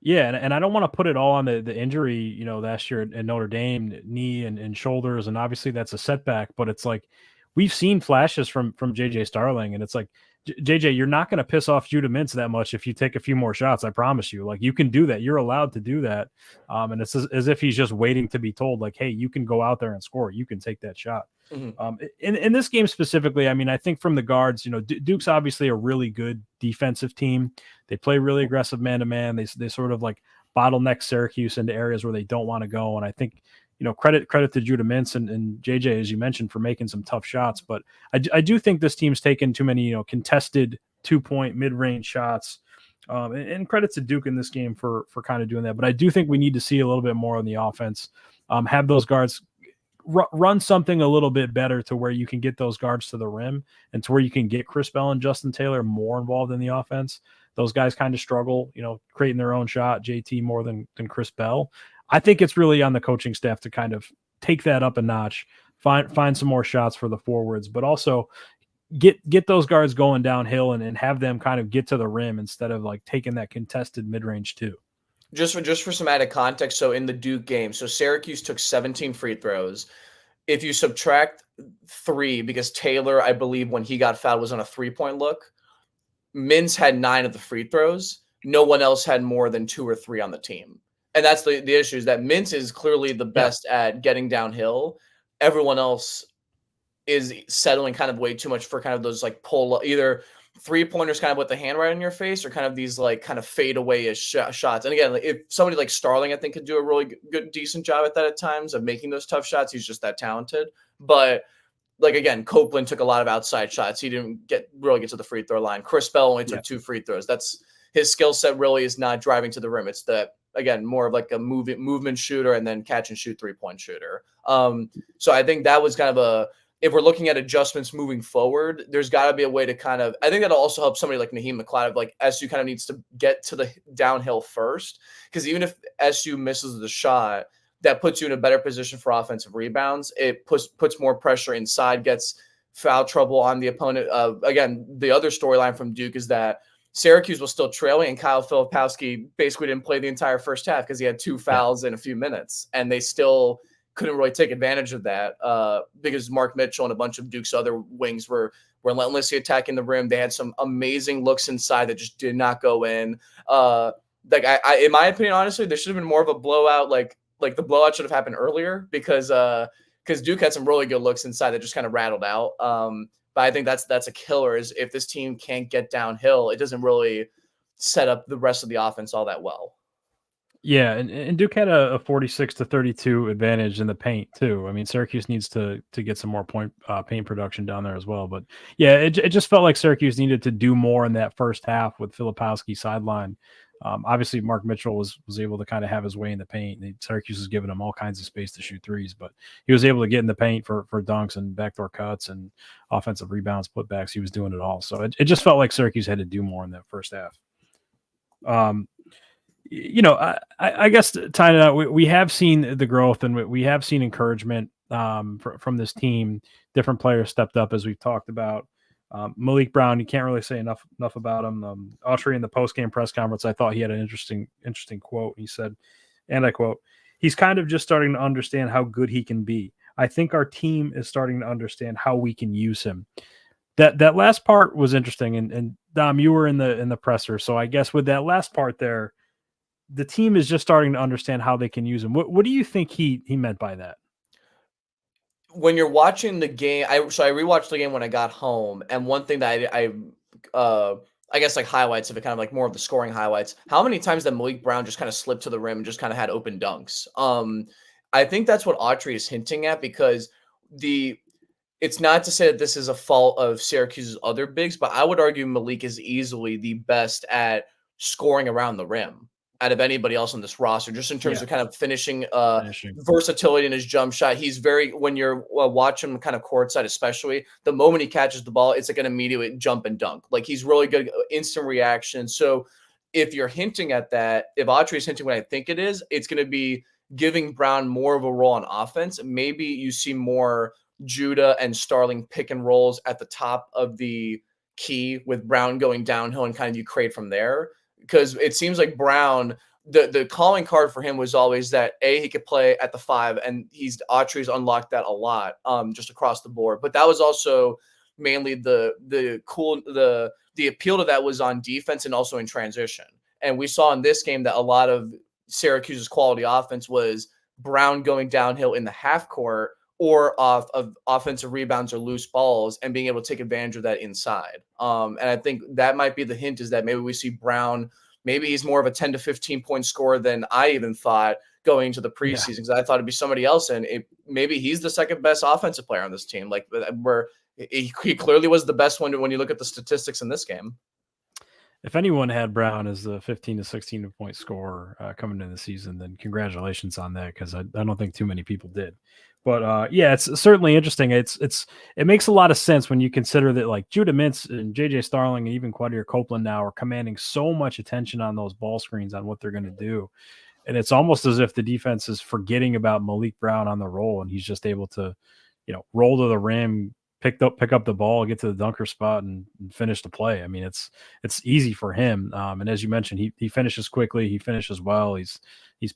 Yeah, and I don't want to put it all on the injury, last year at Notre Dame, knee and shoulders, and obviously that's a setback, but it's like we've seen flashes from JJ Starling, and it's like, JJ, you're not going to piss off Judah Mintz that much if you take a few more shots. I promise you. Like, you can do that. You're allowed to do that. And it's as if he's just waiting to be told, like, hey, you can go out there and score. You can take that shot. Mm-hmm. In this game specifically, I mean, I think from the guards, Duke's obviously a really good defensive team. They play really aggressive man-to-man. They sort of like bottleneck Syracuse into areas where they don't want to go. And I think, credit to Judah Mintz and JJ, as you mentioned, for making some tough shots. But I do think this team's taken too many, contested 2-point mid-range shots. And credit to Duke in this game for kind of doing that. But I do think we need to see a little bit more on the offense. Have those guards run something a little bit better to where you can get those guards to the rim and to where you can get Chris Bell and Justin Taylor more involved in the offense. Those guys kind of struggle, creating their own shot, JT more than Chris Bell. I think it's really on the coaching staff to kind of take that up a notch, find some more shots for the forwards, but also get those guards going downhill and have them kind of get to the rim instead of like taking that contested mid-range too. Just for some added context, so in the Duke game, so Syracuse took 17 free throws. If you subtract 3, because Taylor, I believe, when he got fouled was on a 3-point look, Mintz had 9 of the free throws. No one else had more than 2 or 3 on the team. And that's the issue, is that Mintz is clearly the best at getting downhill. Everyone else is settling kind of way too much for kind of those like pull either 3-pointers kind of with the hand right in your face or kind of these like kind of fade away as shots. And again, like, if somebody like Starling, I think could do a really good, decent job at that at times of making those tough shots. He's just that talented. But like, again, Copeland took a lot of outside shots. He didn't really get to the free throw line. Chris Bell only took 2 free throws. That's his skill set really is not driving to the rim. It's again, more of like a movement shooter and then catch and shoot 3-point shooter. So I think that was kind of if we're looking at adjustments moving forward, there's got to be a way to kind of, I think that'll also help somebody like Naheem McLeod, like SU kind of needs to get to the downhill first. Because even if SU misses the shot, that puts you in a better position for offensive rebounds. It puts more pressure inside, gets foul trouble on the opponent. Again, the other storyline from Duke is that Syracuse was still trailing, and Kyle Filipowski basically didn't play the entire first half because he had 2 fouls in a few minutes, and they still couldn't really take advantage of that because Mark Mitchell and a bunch of Duke's other wings were relentlessly attacking the rim. They had some amazing looks inside that just did not go in. Like I in my opinion, honestly, there should have been more of a blowout. Like the blowout should have happened earlier because Duke had some really good looks inside that just kind of rattled out. But I think that's a killer is if this team can't get downhill, it doesn't really set up the rest of the offense all that well. Yeah, and Duke had a 46-32 advantage in the paint too. I mean, Syracuse needs to get some more paint production down there as well. But yeah, it just felt like Syracuse needed to do more in that first half with Filipowski sideline. Obviously, Mark Mitchell was able to kind of have his way in the paint. Syracuse was giving him all kinds of space to shoot threes, but he was able to get in the paint for dunks and backdoor cuts and offensive rebounds, putbacks. He was doing it all. So it just felt like Syracuse had to do more in that first half. I guess tying it out, we have seen the growth and we have seen encouragement from this team. Different players stepped up, as we've talked about. Malik Brown, you can't really say enough about him. Autry in the post-game press conference, I thought he had an interesting quote. He said, and I quote, "He's kind of just starting to understand how good he can be. I think our team is starting to understand how we can use him." That last part was interesting. And Dom, you were in the presser, so I guess with that last part there, the team is just starting to understand how they can use him. What do you think he meant by that? When you're watching the game, I rewatched the game when I got home, and one thing that I guess like highlights of it, kind of like more of the scoring highlights. How many times that Malik Brown just kind of slipped to the rim and just kind of had open dunks? I think that's what Autry is hinting at because it's not to say that this is a fault of Syracuse's other bigs, but I would argue Malik is easily the best at scoring around the rim out of anybody else on this roster, just in terms of kind of finishing versatility in his jump shot. He's when you're watching him kind of courtside, especially the moment he catches the ball, it's like an immediate jump and dunk. Like he's really good, instant reaction. So if you're hinting at that, if Autry is hinting what I think it is, it's going to be giving Brown more of a role on offense. Maybe you see more Judah and Starling pick and rolls at the top of the key with Brown going downhill and kind of you create from there. Because it seems like Brown, the calling card for him was always that he could play at the 5, and Autry's unlocked that a lot, just across the board. But that was also mainly the appeal to that was on defense and also in transition. And we saw in this game that a lot of Syracuse's quality offense was Brown going downhill in the half court or off of offensive rebounds or loose balls and being able to take advantage of that inside. And I think that might be the hint is that maybe we see Brown, maybe he's more of a 10 to 15 point scorer than I even thought going into the preseason because I thought it'd be somebody else. And maybe he's the second best offensive player on this team. Like where he clearly was the best one when you look at the statistics in this game. If anyone had Brown as the 15 to 16 point scorer coming into the season, then congratulations on that because I don't think too many people did. But yeah, it's certainly interesting. It makes a lot of sense when you consider that like Judah Mintz and JJ Starling and even Quadir Copeland now are commanding so much attention on those ball screens on what they're going to do. And it's almost as if the defense is forgetting about Malik Brown on the roll and he's just able to, roll to the rim, pick up the ball, get to the dunker spot and finish the play. I mean, it's easy for him. And as you mentioned, he finishes quickly, he finishes well, he's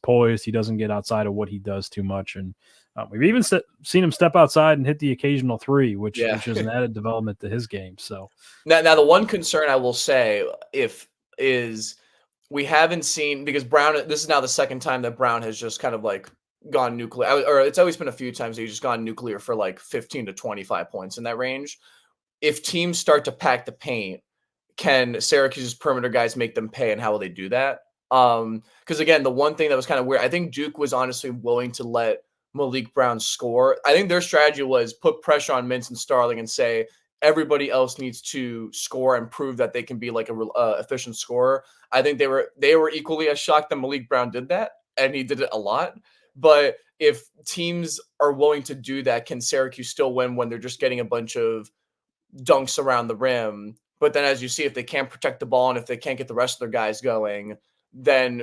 poised, he doesn't get outside of what he does too much. And we've even seen him step outside and hit the occasional 3, which is an added development to his game. So now the one concern I will say is we haven't seen, because Brown, this is now the second time that Brown has just kind of like gone nuclear, or it's always been a few times that he's just gone nuclear for like 15 to 25 points in that range. If teams start to pack the paint, can Syracuse's perimeter guys make them pay, and how will they do that? Because again, the one thing that was kind of weird, I think Duke was honestly willing to let Malik Brown score. I think their strategy was put pressure on Mintz and Starling and say everybody else needs to score and prove that they can be like a efficient scorer. I think they were equally as shocked that Malik Brown did that, and he did it a lot. But if teams are willing to do that, can Syracuse still win when they're just getting a bunch of dunks around the rim? But then, as you see, if they can't protect the ball and if they can't get the rest of their guys going, then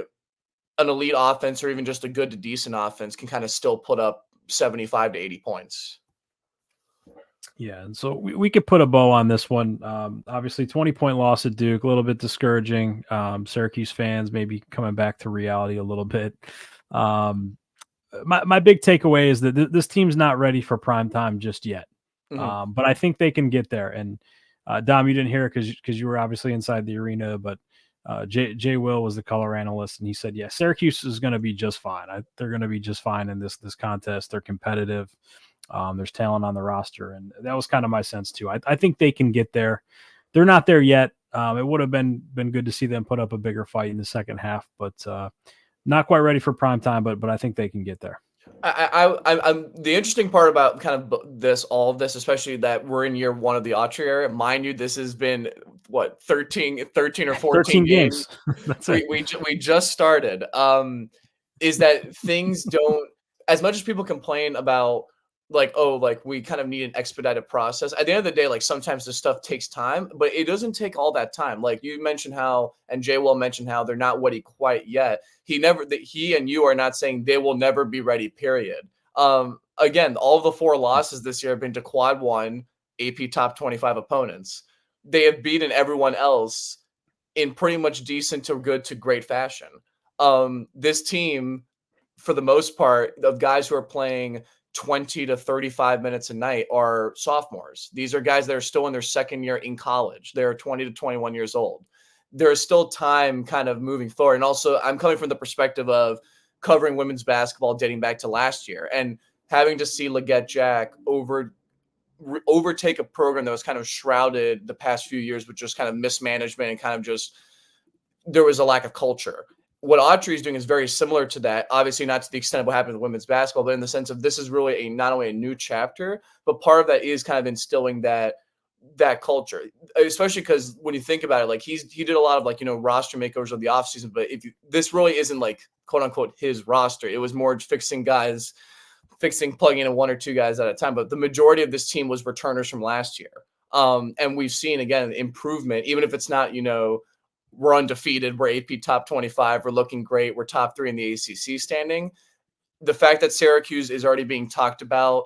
an elite offense or even just a good to decent offense can kind of still put up 75 to 80 points. Yeah, and so we could put a bow on this one. Obviously, 20-point loss at Duke, a little bit discouraging. Syracuse fans maybe coming back to reality a little bit. My big takeaway is that this team's not ready for prime time just yet. Mm-hmm. But I think they can get there. And Dom, you didn't hear it because you were obviously inside the arena, but Jay Will was the color analyst, and he said, yeah, Syracuse is going to be just fine. They're going to be just fine in this contest. They're competitive. There's talent on the roster, and that was kind of my sense too. I think they can get there. They're not there yet. It would have been good to see them put up a bigger fight in the second half, but not quite ready for prime time. But I think they can get there. I'm the interesting part about kind of all of this, especially that we're in year one of the Autry era. Mind you, this has been what 13 or 14 games. That's we just started. Is that things don't, as much as people complain about like, oh, like we kind of need an expedited process. At the end of the day, like sometimes this stuff takes time, but it doesn't take all that time. Like you mentioned how, and Jay Will mentioned how they're not ready quite yet. He and you are not saying they will never be ready, period. Again, all of the 4 losses this year have been to quad 1 AP top 25 opponents. They have beaten everyone else in pretty much decent to good to great fashion. This team, for the most part, of guys who are playing 20 to 35 minutes a night are sophomores. These are guys that are still in their second year in college. They're 20 to 21 years old. There is still time kind of moving forward. And also I'm coming from the perspective of covering women's basketball dating back to last year and having to see Leggett Jack overtake a program that was kind of shrouded the past few years with just kind of mismanagement and kind of just, there was a lack of culture. What Autry is doing is very similar to that. Obviously, not to the extent of what happened with women's basketball, but in the sense of this is really not only a new chapter, but part of that is kind of instilling that culture. Especially because when you think about it, like he did a lot of like, roster makeovers of the offseason, but this really isn't like quote unquote his roster. It was more plugging in 1 or 2 guys at a time. But the majority of this team was returners from last year. And we've seen again improvement, even if it's not, we're undefeated, we're AP top 25, we're looking great, we're top 3 in the ACC standing. The fact that Syracuse is already being talked about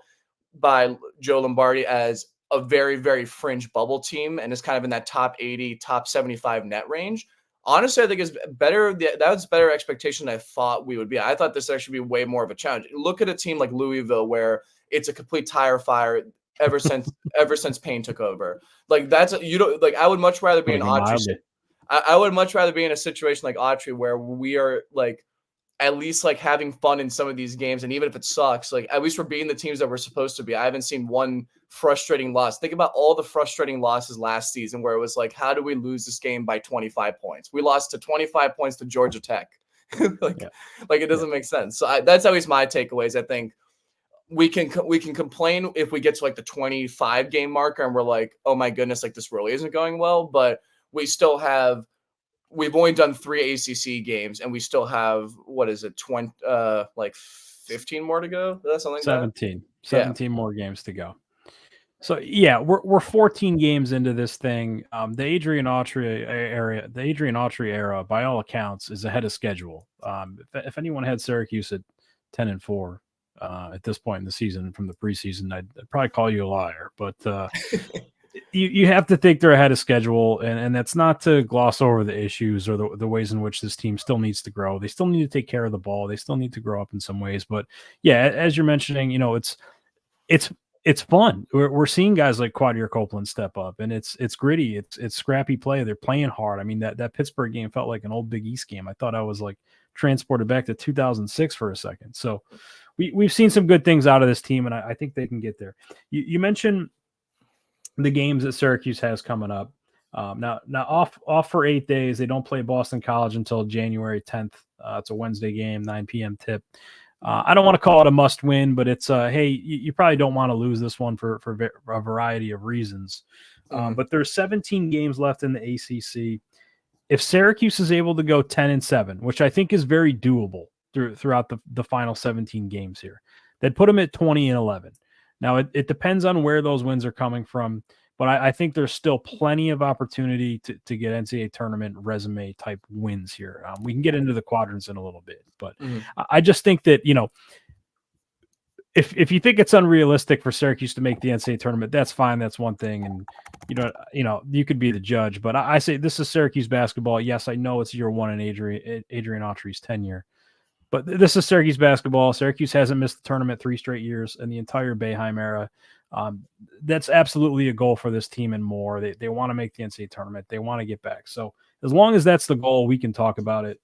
by Joe Lombardi as a very, very fringe bubble team and is kind of in that top 80, top 75 net range, honestly, I think is better. That's better expectation than I thought we would be. I thought this actually be way more of a challenge. Look at a team like Louisville, where it's a complete tire fire ever since Payne took over. Like I would much rather be an Autry. I would much rather be in a situation like Autry where we are like at least like having fun in some of these games. And even if it sucks, like at least we're beating the teams that we're supposed to be. I haven't seen one frustrating loss. Think about all the frustrating losses last season where it was like, how do we lose this game by 25 points? We lost to 25 points to Georgia Tech. Like it doesn't make sense. So that's always my takeaways. I think we can complain if we get to like the 25 game marker and we're like, oh my goodness, like this really isn't going well, but we've only done 3 ACC games and we still have, 15 more to go? That's something 17 more games to go. So yeah, we're 14 games into this thing. The Adrian Autry era, by all accounts, is ahead of schedule. If anyone had Syracuse at 10-4 at this point in the season from the preseason, I'd probably call you a liar, but you have to think they're ahead of schedule, and that's not to gloss over the issues or the ways in which this team still needs to grow. They still need to take care of the ball. They still need to grow up in some ways. But yeah, as you're mentioning, it's fun. We're seeing guys like Quadir Copeland step up, and it's gritty. It's scrappy play. They're playing hard. I mean, that Pittsburgh game felt like an old Big East game. I thought I was like transported back to 2006 for a second. So we've seen some good things out of this team, and I think they can get there. You mentioned the games that Syracuse has coming up. Now off for 8 days. They don't play Boston College until January 10th. It's a Wednesday game, 9 p.m. tip. I don't want to call it a must win, but it's hey, you probably don't want to lose this one for a variety of reasons. But there's 17 games left in the ACC. If Syracuse is able to go 10-7, which I think is very doable throughout the final 17 games here, that'd put them at 20-11. Now it depends on where those wins are coming from, but I think there's still plenty of opportunity to get NCAA tournament resume type wins here. We can get into the quadrants in a little bit, but I just think that, if you think it's unrealistic for Syracuse to make the NCAA tournament, that's fine. That's one thing. And, you could be the judge, but I say this is Syracuse basketball. Yes, I know it's year one in Adrian Autry's tenure, but this is Syracuse basketball. Syracuse hasn't missed the tournament 3 straight years in the entire Boeheim era. That's absolutely a goal for this team and more. They want to make the NCAA tournament. They want to get back. So as long as that's the goal, we can talk about it.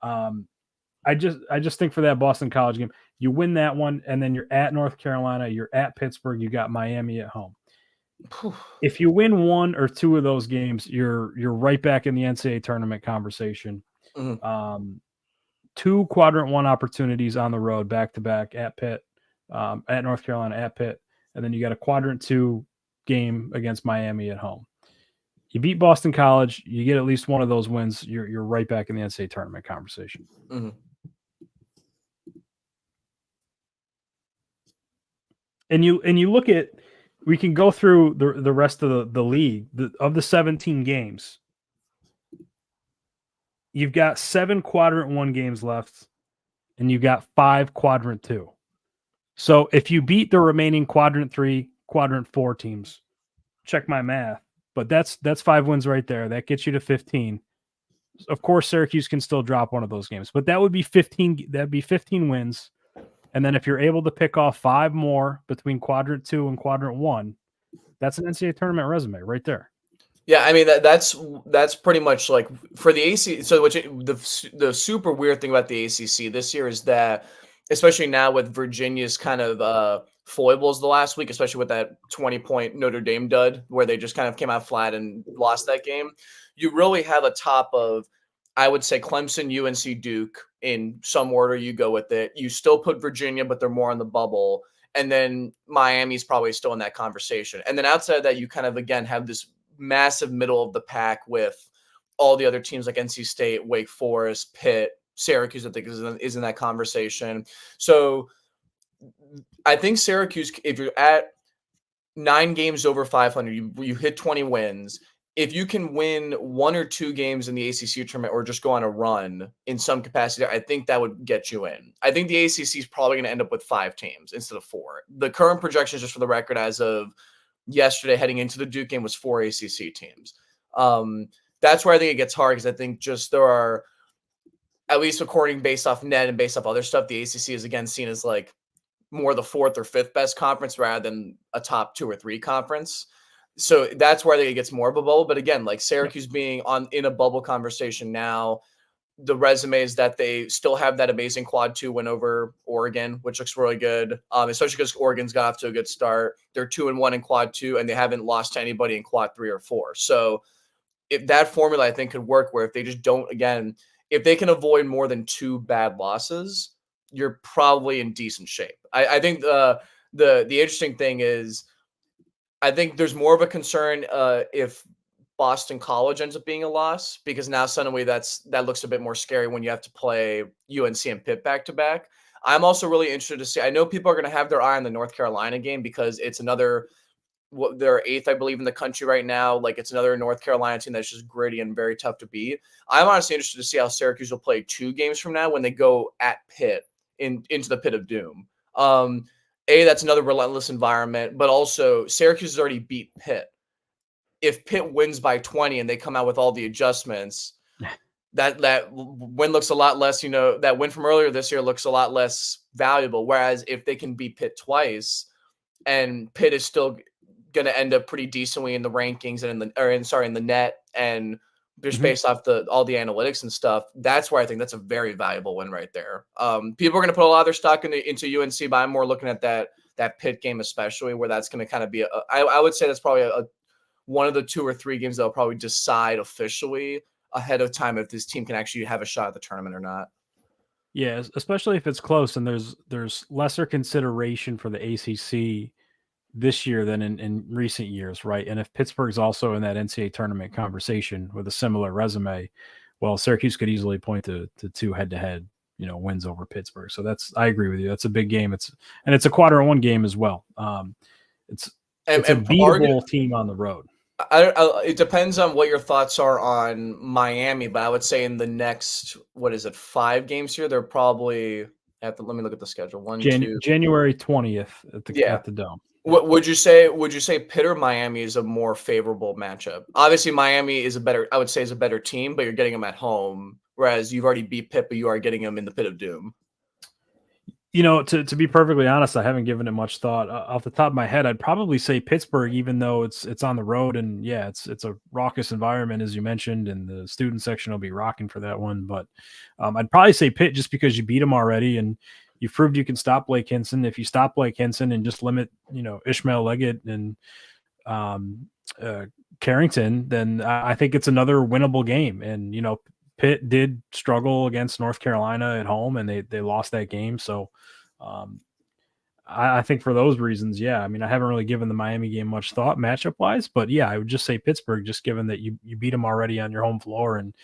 I just think for that Boston College game, you win that one, and then you're at North Carolina, you're at Pittsburgh, you got Miami at home. If you win 1 or 2 of those games, you're right back in the NCAA tournament conversation. 2 quadrant 1 opportunities on the road, back to back at Pitt, at North Carolina, at Pitt, and then you got a quadrant 2 game against Miami at home. You beat Boston College, you get at least one of those wins, you're right back in the NCAA tournament conversation. And you look at, we can go through the rest of the league. Of the 17 games, you've got 7 quadrant 1 games left, and you've got 5 quadrant 2. So if you beat the remaining quadrant 3, quadrant 4 teams, check my math, but that's 5 wins right there. That gets you to 15. Of course, Syracuse can still drop one of those games, but that would be 15. That'd be 15 wins. And then if you're able to pick off 5 more between quadrant 2 and quadrant 1, that's an NCAA tournament resume right there. Yeah, I mean that's pretty much like for the ACC. So the super weird thing about the ACC this year is that, especially now with Virginia's kind of foibles the last week, especially with that 20-point Notre Dame dud where they just kind of came out flat and lost that game, you really have a top of, I would say, Clemson, UNC, Duke in some order you go with it. You still put Virginia, but they're more on the bubble. And then Miami's probably still in that conversation. And then outside of that, you kind of, again, have this massive middle of the pack with all the other teams like NC State, Wake Forest, Pitt, Syracuse, I think is in that conversation. So I think Syracuse, if you're at 9 games over 500, you hit 20 wins. If you can win 1 or 2 games in the ACC tournament or just go on a run in some capacity, I think that would get you in. I think the ACC is probably going to end up with 5 teams instead of 4. The current projections, just for the record, as of yesterday heading into the Duke game, was 4 ACC teams. That's where I think it gets hard, because I think just there are, at least according based off net and based off other stuff, the ACC is again seen as like more the 4th or 5th best conference rather than a top 2 or 3 conference. So that's where I think it gets more of a bubble. But again, like Syracuse being in a bubble conversation now, the resume is that they still have that amazing quad 2 win over Oregon, which looks really good, especially because Oregon's got off to a good start. They're 2-1 in quad 2, and they haven't lost to anybody in quad 3 or 4. So if that formula, I think, could work, where if they just don't, again, if they can avoid more than 2 bad losses, you're probably in decent shape. I think the interesting thing is, I think there's more of a concern if Boston College ends up being a loss, because now suddenly that looks a bit more scary when you have to play UNC and Pitt back to back. I'm also really interested to see. I know people are going to have their eye on the North Carolina game because it's another. They're 8th, I believe, in the country right now. Like, it's another North Carolina team that's just gritty and very tough to beat. I'm honestly interested to see how Syracuse will play 2 games from now when they go at Pitt into the pit of doom. That's another relentless environment, but also Syracuse has already beat Pitt. If Pitt wins by 20 and they come out with all the adjustments, that win looks a lot less, that win from earlier this year looks a lot less valuable. Whereas if they can beat Pitt twice, and Pitt is still going to end up pretty decently in the rankings and in the net, and just based off all the analytics and stuff. That's where I think that's a very valuable win right there. People are going to put a lot of their stock into UNC, but I'm more looking at that Pitt game, especially where that's going to kind of be I would say that's probably one of the 2 or 3 games that'll probably decide officially ahead of time if this team can actually have a shot at the tournament or not. Yeah, especially if it's close and there's lesser consideration for the ACC this year than in recent years, right? And if Pittsburgh's also in that NCAA tournament conversation with a similar resume, well, Syracuse could easily point to 2 head-to-head, wins over Pittsburgh. So I agree with you. That's a big game. It's a quadrant 1 game as well. It's a beatable team on the road. It depends on what your thoughts are on Miami, but I would say in the next, 5 games here, they're probably let me look at the schedule. January 20th at the Dome. What would you say Pitt or Miami is a more favorable matchup? Obviously, Miami is a better team, but you're getting them at home, whereas you've already beat Pitt, but you are getting them in the pit of doom. To be perfectly honest, I haven't given it much thought. Off the top of my head, I'd probably say Pittsburgh, even though it's on the road and it's a raucous environment, as you mentioned, and the student section will be rocking for that one. But I'd probably say Pitt just because you beat them already and you've proved you can stop Blake Hinson. If you stop Blake Hinson and just limit, Ishmael Leggett and Carrington, then I think it's another winnable game. And, Pitt did struggle against North Carolina at home and they lost that game. So I think for those reasons, I haven't really given the Miami game much thought matchup wise, but I would just say Pittsburgh, just given that you beat them already on your home floor and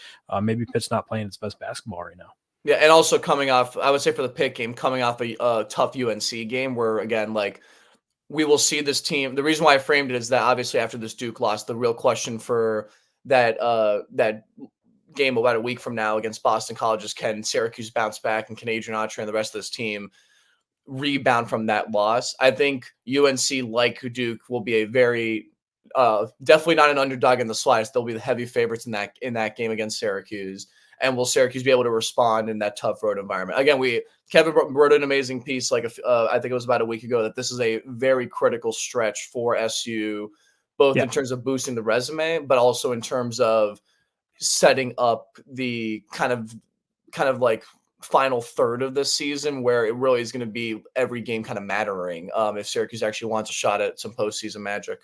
maybe Pitt's not playing its best basketball right now. Yeah, and also coming off, I would say for the Pitt game, coming off a tough UNC game where, again, we will see this team. The reason why I framed it is that obviously after this Duke loss, the real question for that game about a week from now against Boston College is, can Syracuse bounce back and can Adrian Autry and the rest of this team rebound from that loss? I think UNC, like Duke, will be a very definitely not an underdog in the slightest. They'll be the heavy favorites in that game against Syracuse. And will Syracuse be able to respond in that tough road environment? Again, Kevin wrote an amazing piece, I think it was about a week ago, that this is a very critical stretch for SU, both in terms of boosting the resume, but also in terms of setting up the kind of like final third of this season, where it really is going to be every game kind of mattering if Syracuse actually wants a shot at some postseason magic.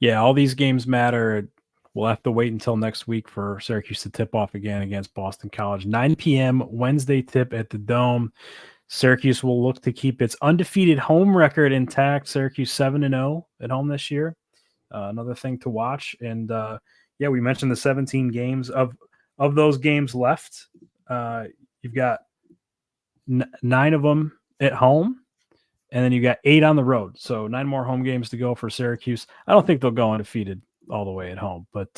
Yeah, all these games matter. We'll have to wait until next week for Syracuse to tip off again against Boston College. 9 p.m. Wednesday tip at the Dome. Syracuse will look to keep its undefeated home record intact. Syracuse 7-0 at home this year. Another thing to watch. And we mentioned the 17 games. Of those games left, you've got 9 of them at home, and then you got 8 on the road. So 9 more home games to go for Syracuse. I don't think they'll go undefeated all the way at home, but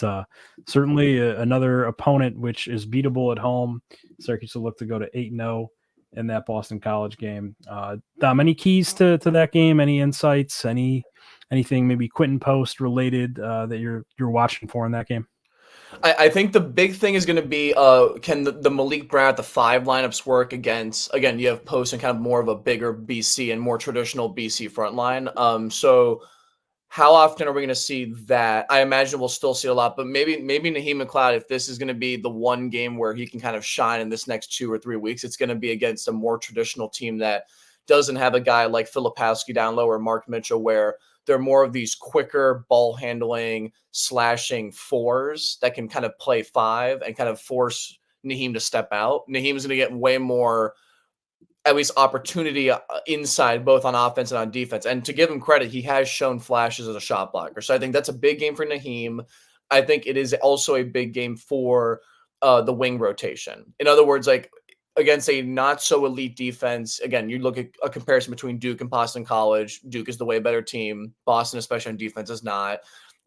certainly another opponent which is beatable at home. Syracuse will look to go to 8-0 in that Boston College game. Dom, any keys to that game? Any insights? Anything maybe Quentin Post related that you're watching for in that game? I think the big thing is going to be can the Malik Brown at the 5 lineups work against, again, you have Post and kind of more of a bigger BC and more traditional BC front line. So how often are we going to see that? I imagine we'll still see a lot, but maybe Naheem McLeod, if this is going to be the one game where he can kind of shine in this next 2 or 3 weeks, it's going to be against a more traditional team that doesn't have a guy like Filipowski down low or Mark Mitchell, where they're more of these quicker ball handling, slashing 4s that can kind of play 5 and kind of force Naheem to step out. Naheem is going to get way more, at least, opportunity inside, both on offense and on defense. And to give him credit, he has shown flashes as a shot blocker. So I think that's a big game for Naheem. I think it is also a big game for the wing rotation. In other words, against a not so elite defense, again, you look at a comparison between Duke and Boston College. Duke is the way better team. Boston, especially on defense, is not.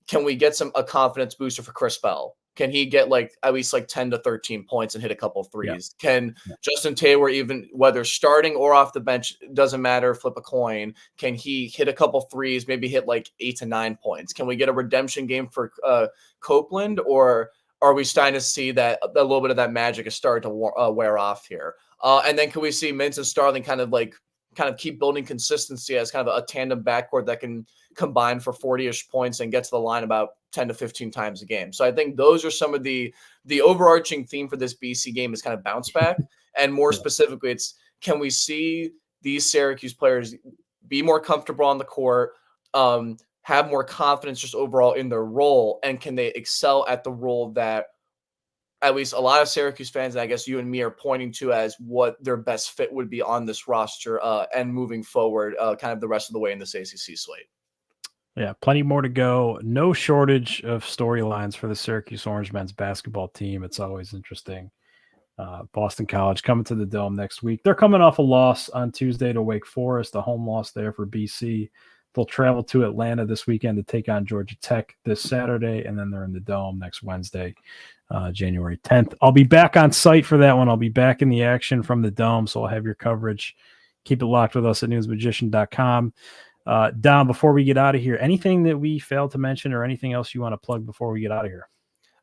Can we get a confidence booster for Chris Bell? Can he get at least 10 to 13 points and hit a couple threes? Yeah. Can Justin Taylor, even whether starting or off the bench, doesn't matter, flip a coin, can he hit a couple threes, maybe hit 8 to 9 points? Can we get a redemption game for Copeland, or are we starting to see that a little bit of that magic is starting to wear off here? And then can we see Mintz and Starling kind of keep building consistency as kind of a tandem backcourt that can combine for 40-ish points and get to the line about 10 to 15 times a game. So I think those are some of the overarching theme for this BC game is kind of bounce back. And more specifically, it's can we see these Syracuse players be more comfortable on the court, have more confidence just overall in their role, and can they excel at the role that at least a lot of Syracuse fans, and I guess you and me, are pointing to as what their best fit would be on this roster and moving forward kind of the rest of the way in this ACC slate. Yeah, plenty more to go. No shortage of storylines for the Syracuse Orange men's basketball team. It's always interesting. Boston College coming to the Dome next week. They're coming off a loss on Tuesday to Wake Forest, a home loss there for BC. They'll travel to Atlanta this weekend to take on Georgia Tech this Saturday, and then they're in the Dome next Wednesday, January 10th. I'll be back on site for that one. I'll be back in the action from the Dome, so I'll have your coverage. Keep it locked with us at newsmagician.com. Dom, before we get out of here, anything that we failed to mention or anything else you want to plug before we get out of here?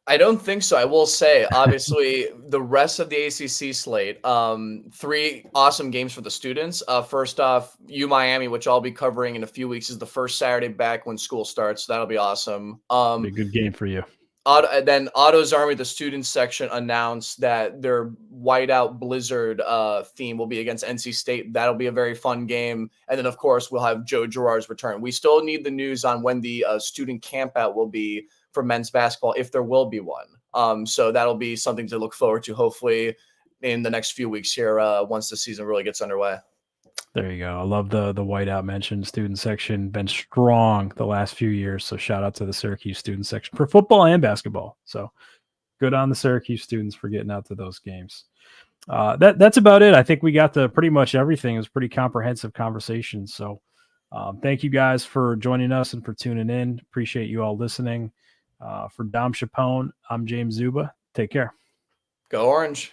I don't think so. I will say, obviously, the rest of the ACC slate, 3 awesome games for the students. First off, Miami, which I'll be covering in a few weeks, is the first Saturday back when school starts. So that'll be awesome. Be a good game for you. Then Otto's Army, the students section, announced that their whiteout blizzard theme will be against NC State. That'll be a very fun game. And then, of course, we'll have Joe Girard's return. We still need the news on when the student campout will be for men's basketball, if there will be one. So that'll be something to look forward to, hopefully, in the next few weeks here once the season really gets underway. There you go. I love the whiteout mention. Student section been strong the last few years. So shout out to the Syracuse student section for football and basketball. So good on the Syracuse students for getting out to those games. That's about it. I think we got to pretty much everything. It was a pretty comprehensive conversation. So thank you guys for joining us and for tuning in. Appreciate you all listening. For Dom Chapone, I'm James Zuba. Take care. Go Orange.